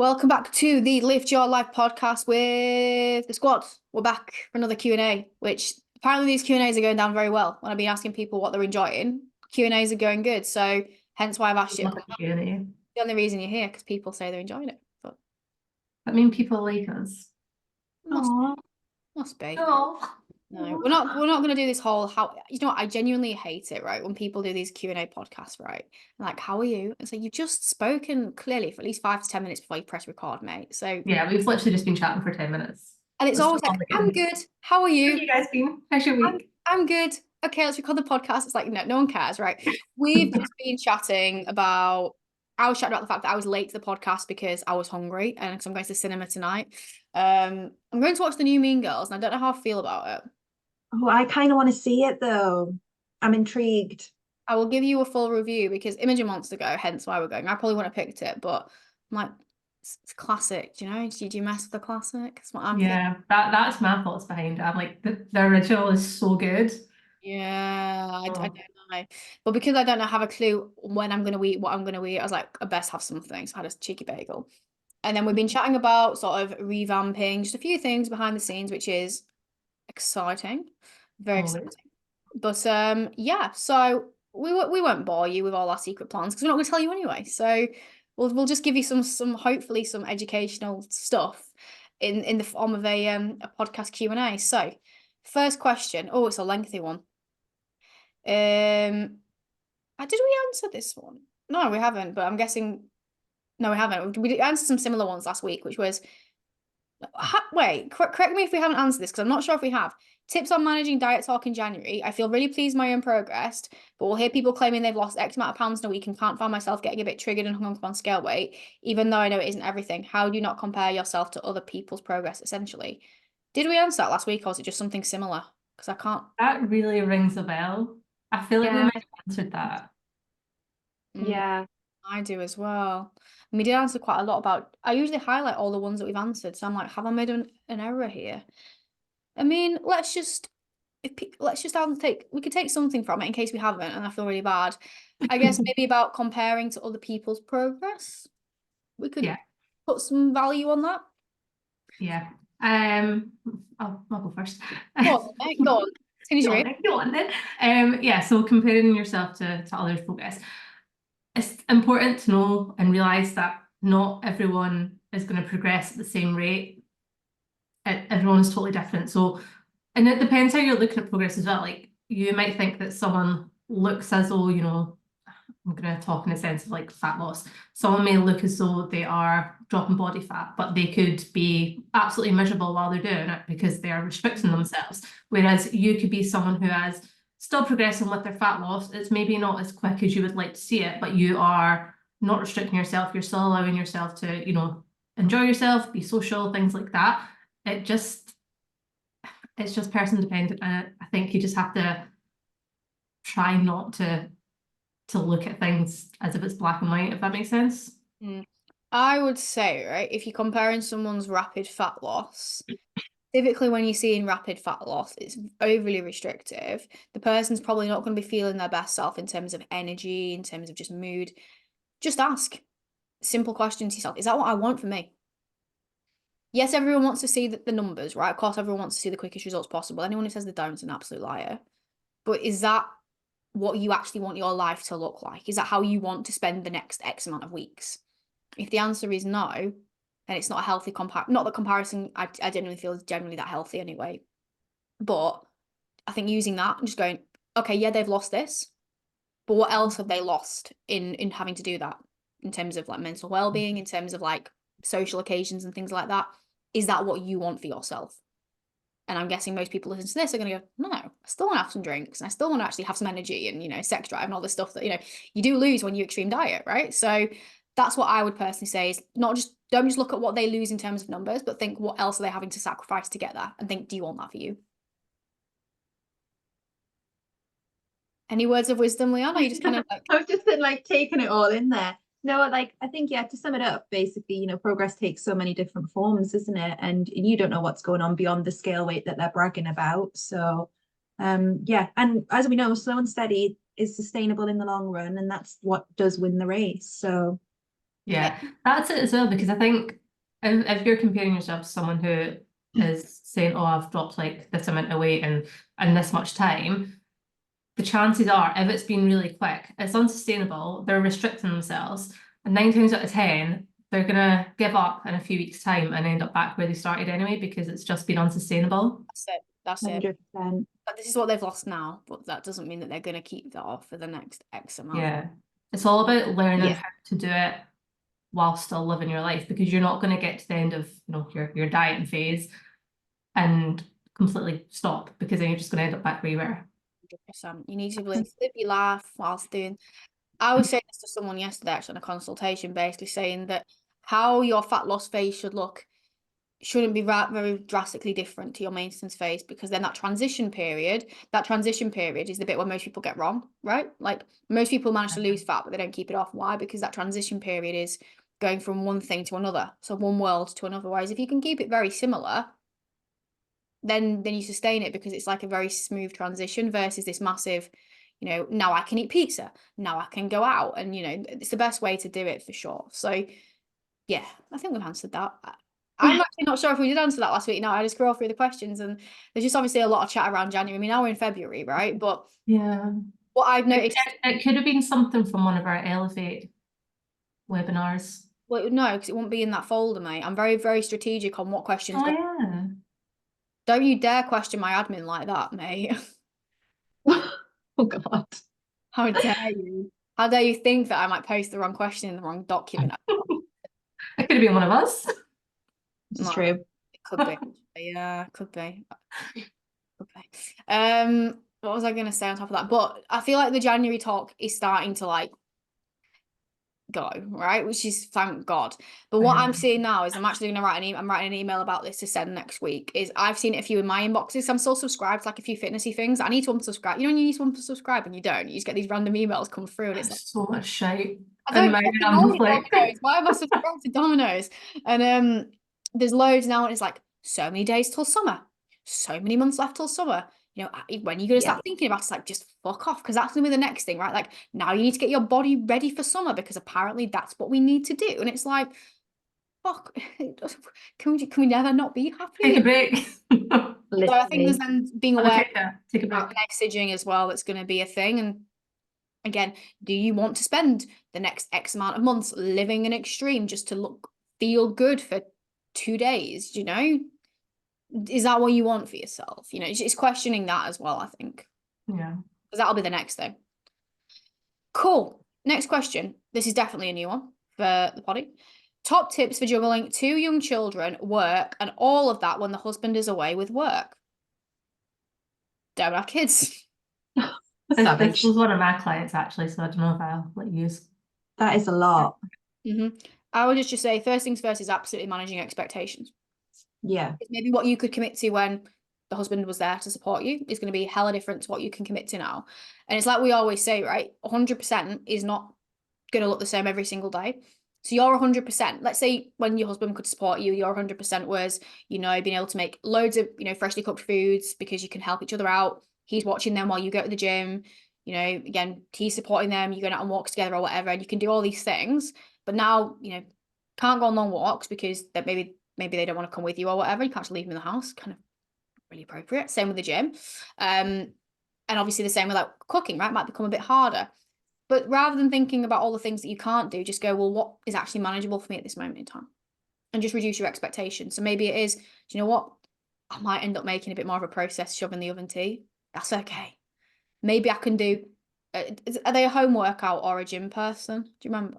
Welcome back to the Lift Your Life podcast with the squad. We're back for another Q&A, which apparently these Q&As are going down very well. When I've been asking people what they're enjoying, Q&As are going good. So hence why I've asked you to come back. Q&A. The only reason you're here because people say they're enjoying it. But I mean, people like us. must be. Aww. No, we're not gonna do this whole I genuinely hate it, right? When people do these Q&A podcasts, right? Like, how are you? It's like you've just spoken clearly for at least 5 to 10 minutes before you press record, mate. So Yeah, we've literally just been chatting for 10 minutes. and it's That's always like, all I'm good. How are How you? have you guys been? How's your week? I'm good. Okay, let's record the podcast. It's like, no one cares, right? We've just been chatting about, I was chatting about the fact that I was late to the podcast because I was hungry and because I'm going to the cinema tonight. I'm going to watch the new Mean Girls and I don't know how I feel about it. Oh, I kind of want to see it though. I'm intrigued. I will give you a full review because Imogen wants to go, hence why we're going. I probably wouldn't have picked it, but I'm like, it's classic, do you know? Do you mess with the classic? That's what I'm thinking. Yeah, that's my thoughts behind it. I'm like, the original is so good. Yeah, I Oh. don't know. But because I don't have a clue when I'm going to eat, what I'm going to eat, I was like, I best have something. So I had a cheeky bagel. And then we've been chatting about sort of revamping just a few things behind the scenes, which is exciting. Very exciting. But yeah, so we won't bore you with all our secret plans because we're not going to tell you anyway. So we'll just give you some hopefully some educational stuff in the form of a podcast Q&A. So first question. Oh, it's a lengthy one. Did we answer this one? No, we haven't, but I'm guessing no, we haven't. We answered some similar ones last week, which was wait, correct me if we haven't answered this because I'm not sure if we have. Tips on managing diet talk in January. I feel really pleased with my own progress, but we'll hear people claiming they've lost X amount of pounds in a week and can't find myself getting a bit triggered and hung up on scale weight, even though I know it isn't everything. How do you not compare yourself to other people's progress, essentially? Did we answer that last week or was it just something similar? Because I can't. That really rings a bell. I feel like we Yeah. might have answered that. Yeah. I do as well. And we did answer quite a lot about, I usually highlight all the ones that we've answered. So I'm like, have I made an error here? I mean, let's just we could take something from it in case we haven't, and I feel really bad. I guess maybe about comparing to other people's progress. We could put some value on that. Yeah. I'll go first. Go on, mate, go on. Go on then. Yeah, so comparing yourself to others' progress. It's important to know and realize that not everyone is going to progress at the same rate. Everyone is totally different. So, and it depends how you're looking at progress as well. Like you might think that someone looks as though, I'm going to talk in a sense of like fat loss. Someone may look as though they are dropping body fat, but they could be absolutely miserable while they're doing it because they are restricting themselves. Whereas you could be someone who has still progressing with their fat loss. It's maybe not as quick as you would like to see it, but you are not restricting yourself. You're still allowing yourself to, enjoy yourself, be social, things like that. It's just person dependent. And I think you just have to try not to look at things as if it's black and white, if that makes sense. I would say, right, if you're comparing someone's rapid fat loss, typically when you're seeing rapid fat loss, it's overly restrictive. The person's probably not going to be feeling their best self in terms of energy, in terms of just mood. Just ask simple questions to yourself. Is that what I want for me? Yes, everyone wants to see the numbers, right? Of course, everyone wants to see the quickest results possible. Anyone who says they don't is an absolute liar. But is that what you actually want your life to look like? Is that how you want to spend the next X amount of weeks? If the answer is no, then it's not a healthy not that comparison I genuinely feel is generally that healthy anyway. But I think using that and just going, okay, yeah, they've lost this, but what else have they lost in having to do that in terms of like mental well-being, in terms of like social occasions and things like that? Is that what you want for yourself? And I'm guessing most people listening to this are going to go, no, I still want to have some drinks and I still want to actually have some energy and, sex drive and all this stuff that, you do lose when you extreme diet, right? So that's what I would personally say is don't just look at what they lose in terms of numbers, but think what else are they having to sacrifice to get there and think, do you want that for you? Any words of wisdom, Leanne? Or are you just kind of like... I've just been like taking it all in there. No, like I think, yeah, to sum it up, basically, progress takes so many different forms, isn't it? And you don't know what's going on beyond the scale weight that they're bragging about. So, yeah. And as we know, slow and steady is sustainable in the long run, and that's what does win the race. So, Yeah, that's it as well, because I think if you're comparing yourself to someone who is saying, oh, I've dropped like this amount of weight and this much time, the chances are, if it's been really quick, it's unsustainable, they're restricting themselves, and 9 times out of 10, they're gonna give up in a few weeks' time and end up back where they started anyway, because it's just been unsustainable. That's it. That's it. 100%. But this is what they've lost now, but that doesn't mean that they're going to keep that off for the next X amount. Yeah. It's all about learning Yeah. how to do it while still living your life, because you're not going to get to the end of your dieting phase and completely stop, because then you're just going to end up back where you were. 100%. You need to live your life whilst doing. I was saying this to someone yesterday, actually, in a consultation, basically saying that how your fat loss phase should look shouldn't be very drastically different to your maintenance phase, because then that transition period is the bit where most people get wrong, right? Like most people manage to lose fat, but they don't keep it off. Why? Because that transition period is going from one thing to another, so one world to another. Whereas if you can keep it very similar, then you sustain it, because it's like a very smooth transition versus this massive, now I can eat pizza, now I can go out, and it's the best way to do it for sure. So yeah, I think we've answered that. I'm actually not sure if we did answer that last week. No, I just scrolled through the questions, and there's just obviously a lot of chat around January. I mean, now we're in February, right? But Yeah. what I've noticed, It could have been something from one of our Elevate webinars. well, no, because it won't be in that folder, mate. I'm very, very strategic on what questions Oh, go. yeah. Don't you dare question my admin like that, mate. Oh God. How dare you? How dare you think that I might post the wrong question in the wrong document? It could have been one of us. This is No, true. it could be. Yeah, could be. Could be. What was I going to say on top of that? But I feel like the January talk is starting to like go, right? Which is thank God. But what I'm seeing now is I'm actually going to write I'm writing an email about this to send next week. Is I've seen it a few in my inboxes. I'm still subscribed to like a few fitnessy things. I need to unsubscribe. You know when you need to unsubscribe and you don't, you just get these random emails come through, and it's like, so much shite. I don't And fucking I'm know just like, Domino's. Why am I subscribed to Domino's? And there's loads now, and it's like so many days till summer, so many months left till summer. When are you gonna start thinking about it? It's like, just fuck off, because that's gonna be the next thing, right? Like now you need to get your body ready for summer, because apparently that's what we need to do. And it's like, fuck, can we never not be happy? take a break. So I think there's then being aware Take a of break. messaging as well. That's going to be a thing. And again, do you want to spend the next X amount of months living an extreme just to feel good for 2 days? Is that what you want for yourself? It's questioning that as well, I think. Yeah. Because that'll be the next thing. Cool. Next question. This is definitely a new one for the potty. Top tips for juggling 2 young children, work, and all of that when the husband is away with work. Don't have kids. This was one of my clients actually, so I don't know if I'll let you use. That is a lot. I would just say first things first is absolutely managing expectations. Yeah. Maybe what you could commit to when the husband was there to support you is going to be hella different to what you can commit to now. And it's like we always say, right? 100% is not going to look the same every single day. So your 100%, let's say when your husband could support you, your 100% was, being able to make loads of, freshly cooked foods because you can help each other out. He's watching them while you go to the gym. Again, he's supporting them. You're going out on walks together or whatever, and you can do all these things. But now, can't go on long walks because that maybe they don't want to come with you or whatever. You can't just leave them in the house. Kind of really appropriate. Same with the gym. And obviously the same with like cooking, right? Might become a bit harder. But rather than thinking about all the things that you can't do, just go, well, what is actually manageable for me at this moment in time? And just reduce your expectations. So maybe it is, do you know what? I might end up making a bit more of a processed shove in the oven tea. That's okay. Maybe I can do, are they a home workout or a gym person? Do you remember?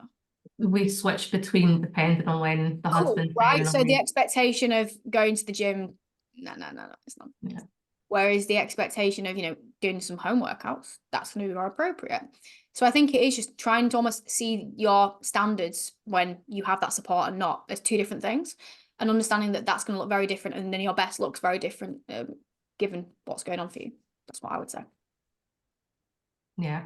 We switch between depending on when the husband's there right? and So the expectation of going to the gym, no, it's not. Yeah. Whereas the expectation of, doing some home workouts, that's going to be more appropriate. So I think it is just trying to almost see your standards when you have that support and not as 2 different things, and understanding that that's going to look very different, and then your best looks very different given what's going on for you. That's what I would say. Yeah,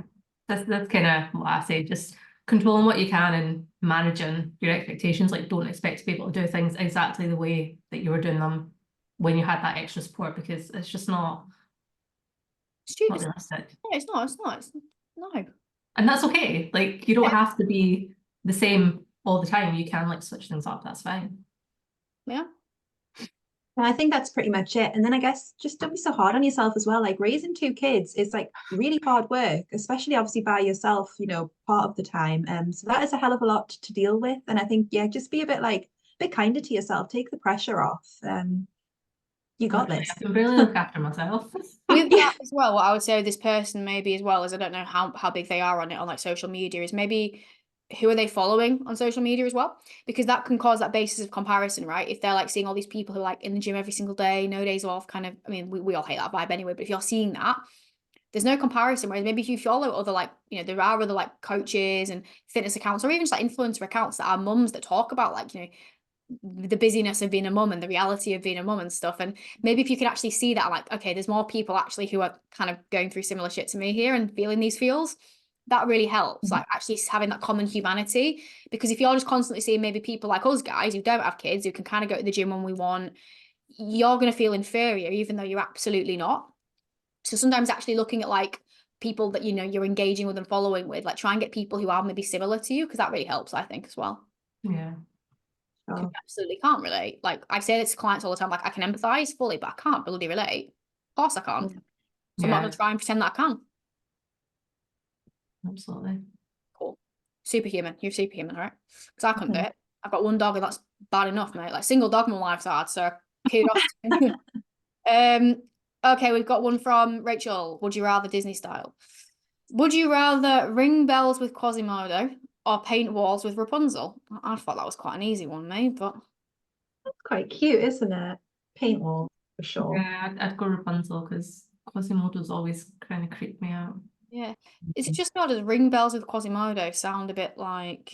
that's kind of what I say. Just controlling what you can and managing your expectations. Like, don't expect to be able to do things exactly the way that you were doing them when you had that extra support, because it's just not Stupid. realistic. No, it's not. No. And that's okay. Like, you don't have to be the same all the time, you can like switch things up. That's fine. Yeah. Well, I think that's pretty much it. And then I guess just don't be so hard on yourself as well. Like raising two kids is like really hard work, especially obviously by yourself, you know, part of the time. So that is a hell of a lot to deal with. And I think, yeah, just be a bit kinder to yourself. Take the pressure off. You got Literally, this. I can barely look after myself. With that as well, what I would say with this person maybe as well is I don't know how big they are on it on like social media is maybe who are they following on social media as well? Because that can cause that basis of comparison, right? If they're like seeing all these people who are like in the gym every single day, no days off, kind of, I mean, we all hate that vibe anyway, but if you're seeing that, there's no comparison. Whereas maybe if you follow other like, you know, there are other like coaches and fitness accounts or even just like influencer accounts that are mums that talk about like, you know, the busyness of being a mum and the reality of being a mum and stuff. And maybe if you can actually see that, like, okay, there's more people actually who are kind of going through similar shit to me here and feeling these feels, that really helps. Like actually having that common humanity. Because if you're just constantly seeing maybe people like us guys who don't have kids, who can kind of go to the gym when we want, you're going to feel inferior, even though you're absolutely not. So sometimes actually looking at like people that, you know, you're engaging with and following with, like try and get people who are maybe similar to you, because that really helps, I think, as well. Yeah. Oh, Absolutely can't relate. Like I say this to clients all the time, like I can empathize fully, but I can't bloody relate. Of course I can't. So I'm not Yeah, gonna try and pretend that I can. absolutely. Cool. Superhuman. You're superhuman, all right? Because I couldn't do Mhm. it. I've got one dog and that's bad enough, mate. Like single dog in my life's hard, so kudos. Okay, we've got one from Rachel. Would you rather Disney style? Would you rather ring bells with Quasimodo or paint walls with Rapunzel? I thought that was quite an easy one, mate, but That's quite cute, isn't it? Paint wall for sure. Yeah, I'd go Rapunzel because Quasimodo's always kind of creeped me out. yeah. Is it just not as ring bells with Quasimodo sound a bit like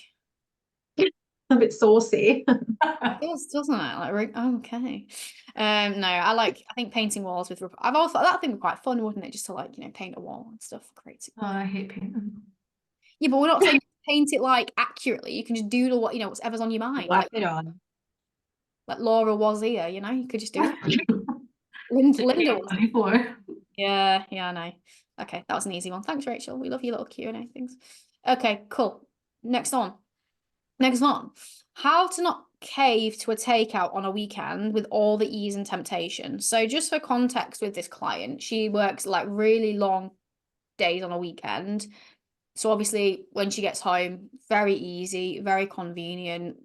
A bit saucy. it does, doesn't it? Like ring okay. No, I think painting walls with I've also thought that thing would be quite fun, wouldn't it? Just to like, you know, paint a wall and stuff. Create it. Oh, I hate painting. Yeah, but we're not saying paint it like accurately. You can just doodle what, you know, whatever's on your mind. Whack it on. Like Laura was here, you know, you could just do that. Linda was. 24. Yeah, I know. Okay, that was an easy one. Thanks, Rachel. We love your little Q&A things. Okay, cool. Next on. How to not cave to a takeout on a weekend with all the ease and temptation. So just for context with this client, she works like really long days on a weekend. So obviously when she gets home, very easy, very convenient.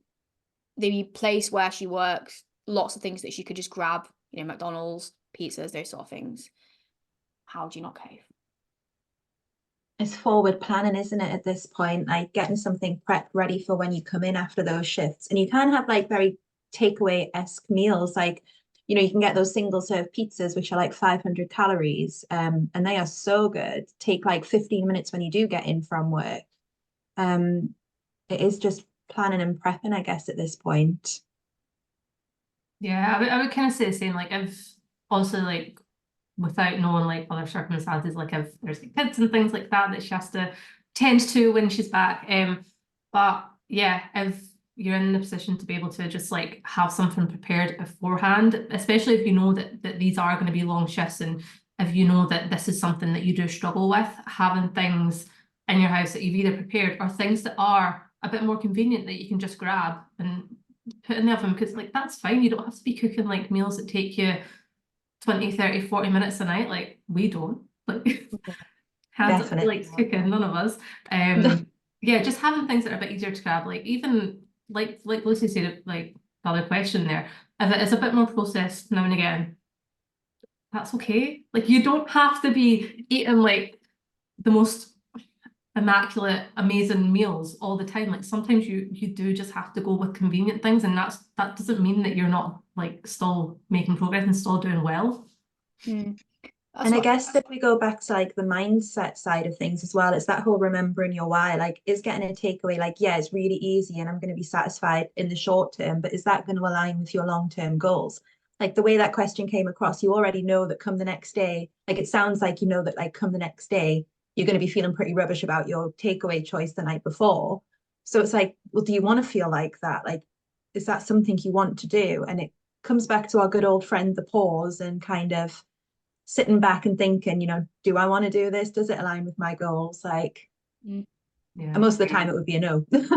The place where she works, lots of things that she could just grab, you know, McDonald's, pizzas, those sort of things. How do you not cave? It's forward planning, isn't it, at this point? Like getting something prepped ready for when you come in after those shifts. And you can have like very takeaway-esque meals. Like, you know, you can get those single serve pizzas, which are like 500 calories. And they are so good. Take like 15 minutes when you do get in from work. It is just planning and prepping, I guess, at this point. Yeah, I would kind of say the same. Like I've also like without knowing like other circumstances, like if there's like, kids and things like that she has to tend to when she's back. But yeah, if you're in the position to be able to just like have something prepared beforehand, especially if you know that these are going to be long shifts, and if you know that this is something that you do struggle with, having things in your house that you've either prepared or things that are a bit more convenient that you can just grab and put in the oven, because like that's fine. You don't have to be cooking like meals that take you 20, 30, 40 minutes a night. Like we don't. Like hands up, Definitely. like cooking, none of us. Yeah, just having things that are a bit easier to grab, like even like Lucy said, like the other question there, if it is a bit more processed now and again, that's okay. Like you don't have to be eating like the most immaculate, amazing meals all the time. Like sometimes you do just have to go with convenient things, and that doesn't mean that you're not like still making progress and still doing well. And I guess if we go back to like the mindset side of things as well, it's that whole remembering your why. Like, is getting a takeaway like, yeah, it's really easy and I'm going to be satisfied in the short term, but is that going to align with your long-term goals? Like the way that question came across, you already know that come the next day, like it sounds like you know that like come the next day, you're going to be feeling pretty rubbish about your takeaway choice the night before. So it's like, well, do you want to feel like that? Like, is that something you want to do? And it comes back to our good old friend, the pause, and kind of sitting back and thinking, you know, do I want to do this? Does it align with my goals? Like, Yeah. and most of the time it would be a no. That's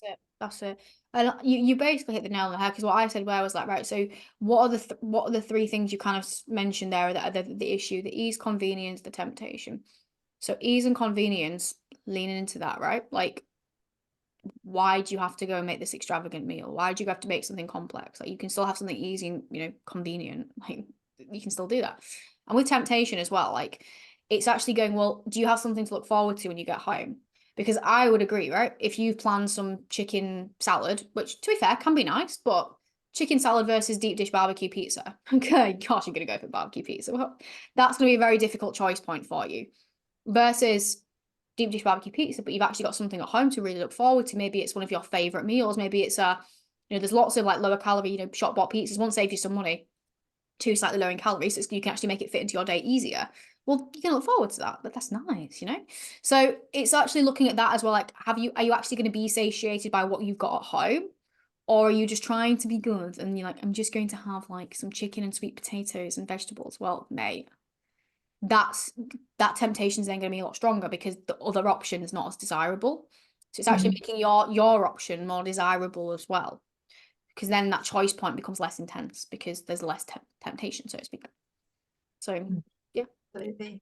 it. That's it. And you basically hit the nail on the head, because what I said, where I was like, right, so what are the three things you kind of mentioned there that are the issue, the ease, convenience, the temptation. So ease and convenience, leaning into that, right? Like, why do you have to go and make this extravagant meal? Why do you have to make something complex? Like, you can still have something easy and, you know, convenient. Like, you can still do that. And with temptation as well, like, it's actually going, well, do you have something to look forward to when you get home? Because I would agree, right? If you've planned some chicken salad, which to be fair can be nice, but chicken salad versus deep dish barbecue pizza. Okay, gosh, you're gonna go for barbecue pizza. Well, that's gonna be a very difficult choice point for you. Versus deep dish barbecue pizza, but you've actually got something at home to really look forward to. Maybe it's one of your favorite meals. Maybe it's you know, there's lots of like lower calorie, you know, shop bought pizzas. One saves you some money, two slightly lower in calories, so you can actually make it fit into your day easier. Well, you can look forward to that, but that's nice, you know? So it's actually looking at that as well. Like, are you actually going to be satiated by what you've got at home? Or are you just trying to be good and you're like, I'm just going to have like some chicken and sweet potatoes and vegetables? Well, mate, that temptation is then going to be a lot stronger because the other option is not as desirable. So it's actually making your option more desirable as well, because then that choice point becomes less intense because there's less temptation, so to speak. So yeah, Absolutely.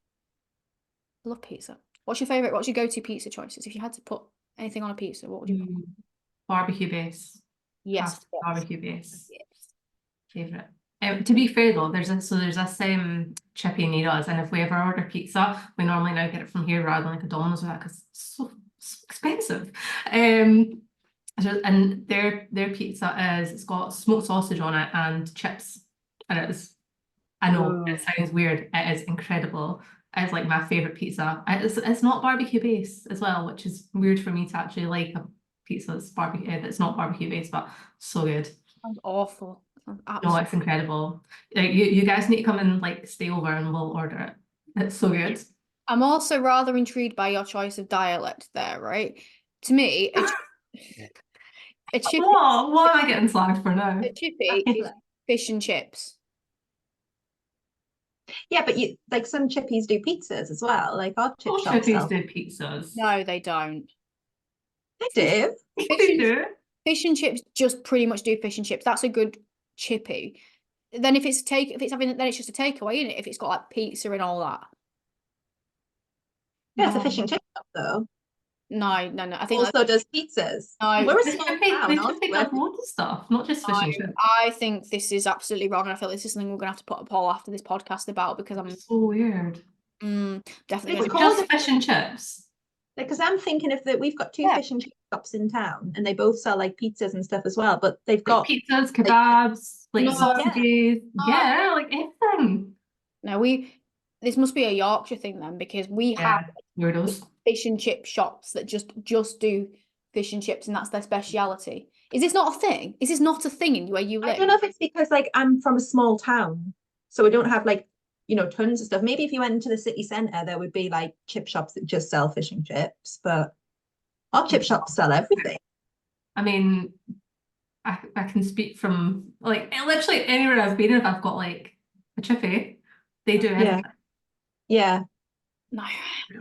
I love pizza. What's your favorite? What's your go-to pizza choices? If you had to put anything on a pizza, what would you put? Barbecue base. Yes, yes, Barbecue base. yes. Favorite. To be fair though, there's this chippy near us, and if we ever order pizza, we normally now get it from here rather than like a Domino's or that, because it's so expensive. And their pizza is, it's got smoked sausage on it and chips, and I know it sounds weird, it is incredible. It's like my favorite pizza. It's not barbecue based as well, which is weird for me to actually like a pizza that's not barbecue based, but so good. Sounds awful. No, it's incredible. Like, you guys need to come and like stay over and we'll order it. It's so good. I'm also rather intrigued by your choice of dialect there, right? To me, a chippy, What am I getting slagged for now? a chippy is fish and chips. Yeah, but you like some chippies do pizzas as well. Like our chip All shop chippies sell. do pizzas. No, they don't. They do. They do. Fish and chips just pretty much do fish and chips. That's a good chippy. Then if it's having, then it's just a takeaway, isn't it? If it's got like pizza and all that. Yeah, it's a fish and chip shop though. No. I think Also does pizzas. no. We're a They small chippy, town. they aren't chippy we? does loads of stuff, not just fish and chips. I think this is absolutely wrong, and I feel this is something we're gonna have to put a poll after this podcast about, because I'm So weird. definitely It's gonna called Just fish and chips. Because I'm thinking of that we've got two Yeah. fish and chip shops in town, and they both sell like pizzas and stuff as well. But they've Like got pizzas, kebabs, like No. sausages. Yeah, like everything. no, this must be a Yorkshire thing then, because we have Weirdos. fish and chip shops that just do fish and chips, and that's their speciality. Is this not a thing? Is this not a thing in where you I live? don't know if it's because like I'm from a small town, so we don't have like tons of stuff. Maybe if you went into the city centre, there would be like chip shops that just sell fish and chips, but our chip shops sell everything. I mean, I can speak from like literally anywhere I've been, if I've got like a chippy, they do everything. Yeah. No.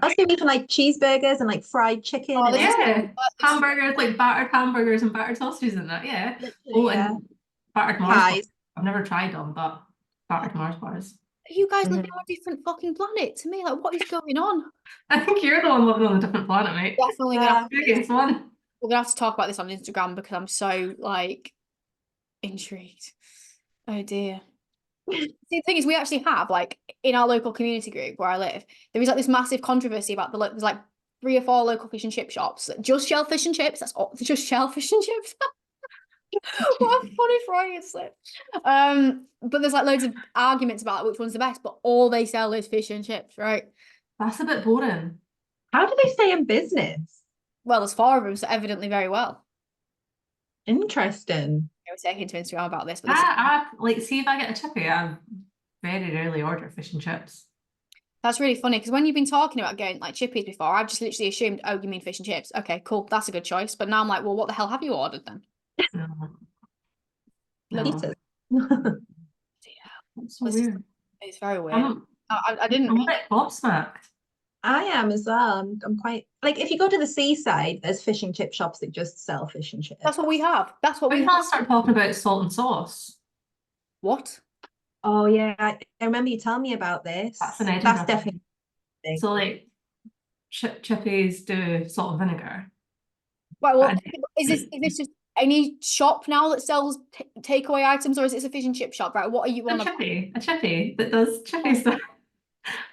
Also even like cheeseburgers and like fried chicken Oh, and this is- Yeah, hamburgers, like battered hamburgers and battered sausages and that. Yeah. Oh, yeah. and battered Mars bars. Pies. I've never tried them, but battered Mars bars. You guys living on a different fucking planet to me. Like, what is going on? I think you're the one living on a different planet, mate. Definitely gonna have Two against one. we're gonna have to talk about this on Instagram, because I'm so like intrigued. Oh dear. See, the thing is, we actually have like in our local community group where I live, there is like this massive controversy about there's like 3 or 4 local fish and chip shops that just shell fish and chips. That's all, just shell fish and chips. What a funny phrase. But there's like loads of arguments about like, which one's the best, but all they sell is fish and chips, right? That's a bit boring. How do they stay in business? Well, there's 4 of them, so evidently very well. Interesting. We're taking to Instagram about this, but I like, see if I get a chippy, I very rarely order fish and chips. that's really funny, because when you've been talking about getting like chippies before, I've just literally assumed, oh, you mean fish and chips? Okay, cool, that's a good choice. But now I'm like, well, what the hell have you ordered then? No. Pizzas. That's so weird. It's very weird. I didn't. I'm a bit gobsmacked. I am as well. I'm quite like if you go to the seaside, there's fish and chip shops that just sell fish and chips. That's what we have. That's what When we can I have. start talking about salt and sauce? What? Oh yeah, I remember you telling me about That's an this. That's Edinburgh thing. definitely a thing. So like chippies do salt and vinegar. Right, But well, is this just any shop now that sells takeaway items, or is it a fish and chip shop? Right, what are you on about? a chippy that does chippy stuff.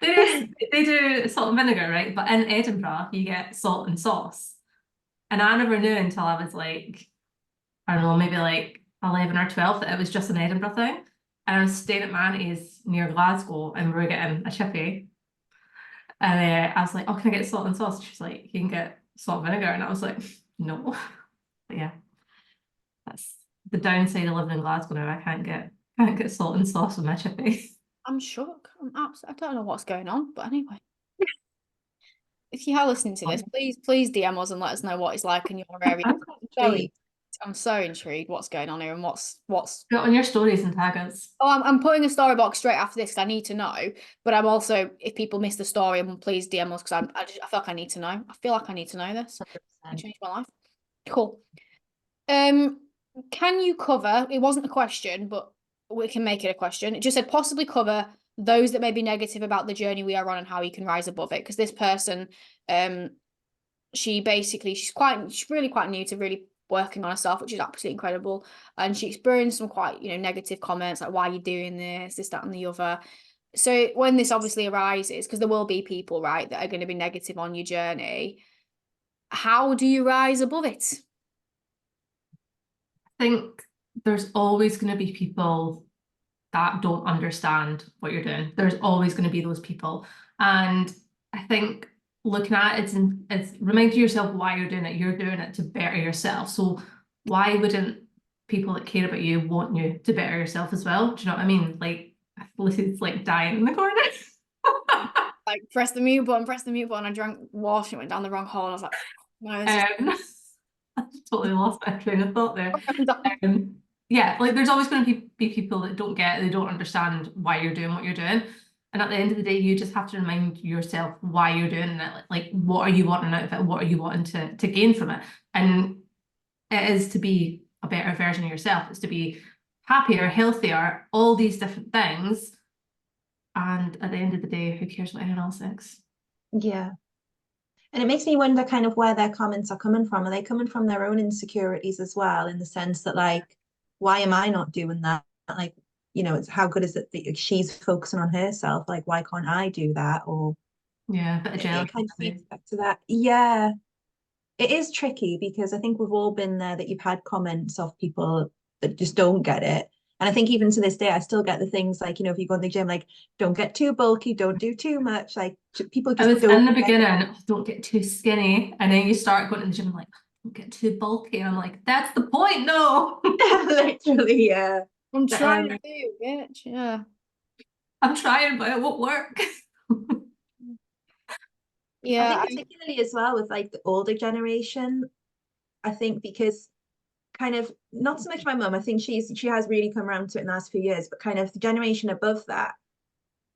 They do salt and vinegar, right? But in Edinburgh, you get salt and sauce. And I never knew until I was like, I don't know, maybe like 11 or 12 that it was just an Edinburgh thing. And I was staying at my auntie's near Glasgow and we were getting a chippy. And I was like, oh, can I get salt and sauce? She's like, you can get salt and vinegar. And I was like, no. But yeah, that's the downside of living in Glasgow now. I can't get salt and sauce with my chippy. I'm shook. I don't know what's going on, but anyway. If you are listening to this, please DM us and let us know what it's like in your area. I'm so intrigued what's going on here and what's Put on your stories and tag us. Oh, I'm putting a story box straight after this because I need to know. But I'm also, if people miss the story, please DM us because I feel like I need to know. I feel like I need to know this. It changed my life. Cool. Can you cover? It wasn't a question, but we can make it a question. It just said possibly cover those that may be negative about the journey we are on and how you can rise above it. Because this person, she's really quite new to really working on herself, which is absolutely incredible. And she experienced some quite, negative comments like, why are you doing this, that, and the other. So when this obviously arises, because there will be people, right, that are going to be negative on your journey, how do you rise above it? I think there's always going to be people that don't understand what you're doing. There's always going to be those people. And I think looking at it is reminding yourself why you're doing it. You're doing it to better yourself. So why wouldn't people that care about you want you to better yourself as well? Do you know what I mean? Like Lucy's like dying in the corner. Like press the mute button. I drank water and it went down the wrong hole. And I was like, no, I totally lost my train of thought there. Yeah, like there's always going to be people that don't get it, they don't understand why you're doing what you're doing. And at the end of the day, you just have to remind yourself why you're doing it. Like what are you wanting out of it? What are you wanting to gain from it? And it is to be a better version of yourself. It's to be happier, healthier, all these different things. And at the end of the day, who cares what anyone else thinks? Yeah. And it makes me wonder kind of where their comments are coming from. Are they coming from their own insecurities as well, in the sense that like, why am I not doing that? Like, it's how good is it that she's focusing on herself? Like, why can't I do that? Or yeah, a bit of jealousy. It kind of feeds back to that. Yeah. It is tricky because I think we've all been there, that you've had comments of people that just don't get it. And I think even to this day, I still get the things like, if you go in the gym, like, don't get too bulky, don't do too much. Like, people just I was don't in the beginning, don't get too skinny. And then you start going to the gym, like, don't get too bulky. And I'm like, that's the point, no. Literally, yeah. I'm trying to do, bitch. Yeah. I'm trying, but it won't work. Yeah. I think particularly as well with like the older generation, I think because kind of not so much my mum, I think she has really come around to it in the last few years, but kind of the generation above that,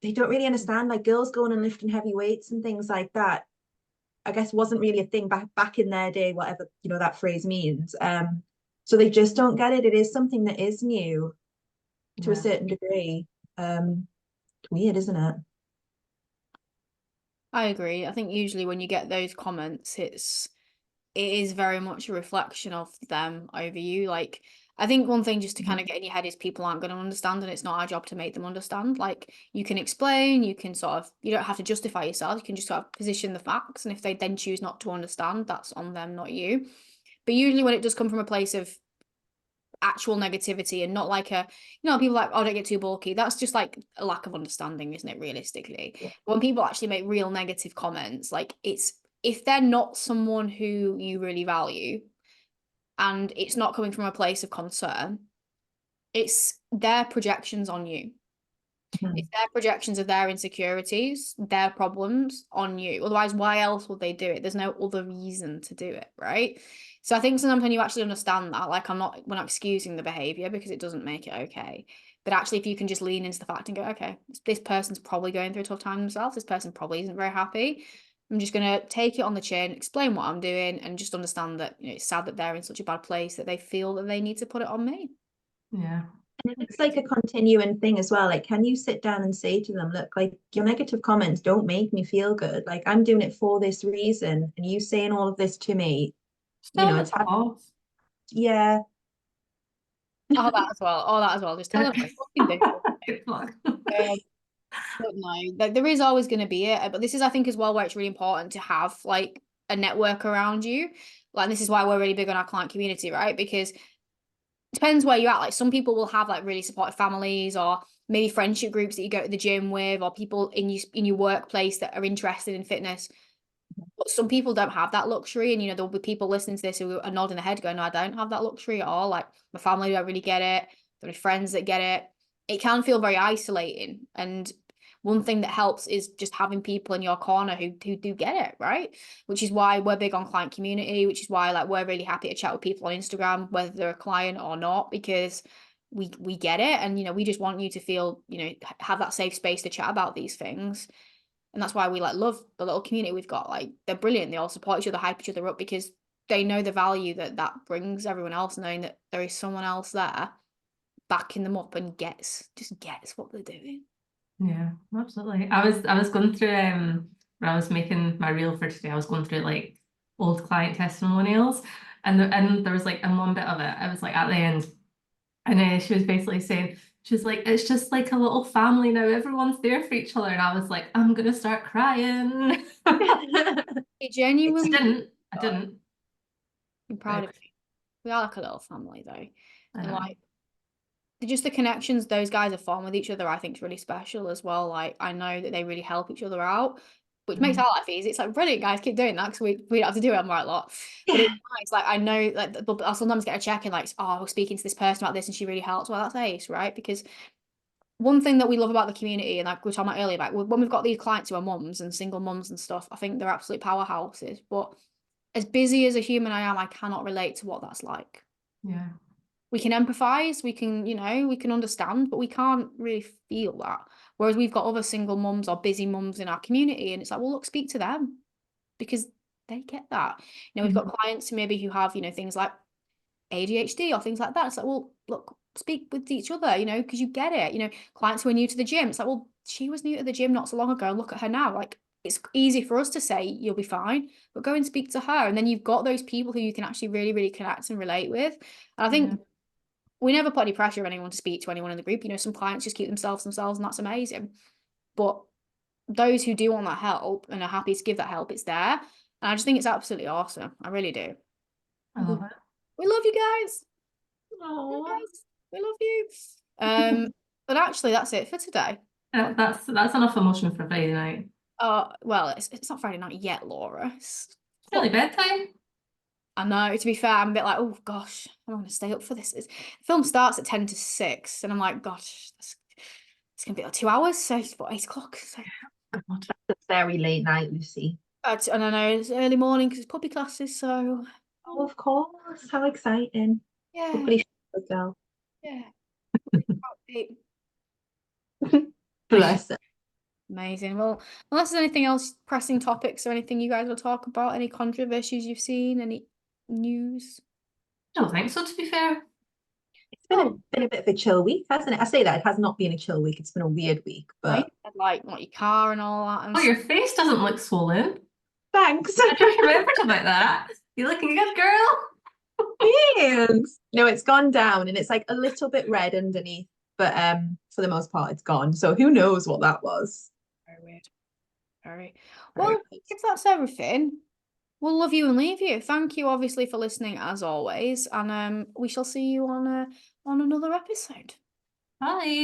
they don't really understand like girls going and lifting heavy weights and things like that. I guess wasn't really a thing back in their day, whatever that phrase means. So they just don't get it. It is something that is new to a certain degree. Weird, isn't it? I agree. I think usually when you get those comments, it is very much a reflection of them over you. Like, I think one thing just to kind of get in your head is people aren't going to understand, and it's not our job to make them understand. Like, you can explain, you don't have to justify yourself. You can just sort of position the facts, and if they then choose not to understand, that's on them, not you. But usually when it does come from a place of actual negativity and not like people like, oh, don't get too bulky, that's just like a lack of understanding, isn't it, realistically? Yeah. When people actually make real negative comments, like, it's if they're not someone who you really value and it's not coming from a place of concern, it's their projections on you. It's their projections of their insecurities, their problems on you. Otherwise, why else would they do it? There's no other reason to do it, right? So I think sometimes when you actually understand that, like we're not excusing the behavior because it doesn't make it okay. But actually, if you can just lean into the fact and go, okay, this person's probably going through a tough time themselves. This person probably isn't very happy. I'm just going to take it on the chin, explain what I'm doing, and just understand that, you know, it's sad that they're in such a bad place that they feel that they need to put it on me. Yeah. And it's like a continuing thing as well. Like, can you sit down and say to them, look, like your negative comments don't make me feel good. Like, I'm doing it for this reason. And you saying all of this to me, you know, Still it's had, off. yeah. Oh, that as well. Oh, that as well. Just tell them what you can do. Good luck. But no, there is always going to be it. But this is, I think, as well, where it's really important to have like a network around you. Like, this is why we're really big on our client community, right? Because it depends where you're at. Like, some people will have like really supportive families, or maybe friendship groups that you go to the gym with, or people in your workplace that are interested in fitness. But some people don't have that luxury, and you know, there'll be people listening to this who are nodding their head going, no, I don't have that luxury at all. Like, my family don't really get it. There are friends that get it. It can feel very isolating. And one thing that helps is just having people in your corner who do get it, right? Which is why we're big on client community, which is why like we're really happy to chat with people on Instagram, whether they're a client or not, because we get it. And you know, we just want you to feel, you know, have that safe space to chat about these things. And that's why we like love the little community we've got. Like, they're brilliant. They all support each other, hype each other up, because they know the value that brings everyone else, knowing that there is someone else there backing them up and gets what they're doing. Yeah, absolutely. I was going through when I was making my reel for today, I was going through like old client testimonials, and there was like in one bit of it, I was like at the end, and she was basically saying, she's like, it's just like a little family now, everyone's there for each other, and I was like, I'm gonna start crying. It genuinely, I didn't. I'm proud of you. We are like a little family though, and Uh, like just the connections those guys have formed with each other, I think is really special as well. Like, I know that they really help each other out, which makes our life easy. It's like, brilliant, guys, keep doing that, because we don't have to do it on right a lot. But it's nice. Like, I know, like, but I'll sometimes get a check in, like, oh, we're speaking to this person about this and she really helps. Well, that's ace, right? Because one thing that we love about the community, and like we were talking about earlier, about when we've got these clients who are mums and single mums and stuff, I think they're absolute powerhouses. But as busy as a human I am, I cannot relate to what that's like. yeah. We can empathize, we can, you know, we can understand, but we can't really feel that. Whereas we've got other single mums or busy mums in our community, and it's like, well, look, speak to them, because they get that. You know, we've got clients maybe who have, you know, things like ADHD or things like that. It's like, well, look, speak with each other, you know, because you get it. You know, clients who are new to the gym, it's like, well, she was new to the gym not so long ago, and look at her now. Like, it's easy for us to say you'll be fine, but go and speak to her, and then you've got those people who you can actually really, really connect and relate with. And I think we never put any pressure on anyone to speak to anyone in the group. You know, some clients just keep themselves, and that's amazing. But those who do want that help and are happy to give that help, it's there. And I just think it's absolutely awesome. I really do. I love it. We love you guys. Aww. We love you. But actually, that's it for today. That's enough emotion for Friday night. Well, it's not Friday night yet, Laura. It's Nearly bedtime. I know, to be fair, I'm a bit like, oh gosh, I'm going to stay up for this. The film starts at 10 to 6, and I'm like, gosh, it's going to be like 2 hours, so it's about 8 o'clock. So. God. That's a very late night, Lucy. And I know it's early morning because it's puppy classes, so. Oh, of course. How exciting. Yeah, Hopefully she'll go. yeah. Bless her. Amazing. Well, unless there's anything else, pressing topics or anything you guys will talk about, any controversies you've seen, any news? I don't think so, to be fair. It's been a bit of a chill week, hasn't it? I say that it has not been a chill week. It's been a weird week, but Like not your car and all that. And Oh, your face doesn't look swollen. thanks. I just remembered about that. You're looking good, girl. Thanks. No, it's gone down and it's like a little bit red underneath, but for the most part, it's gone. So who knows what that was? Very weird. Very. Well, if that's everything, we'll love you and leave you. Thank you, obviously, for listening as always, and we shall see you on another episode. Bye.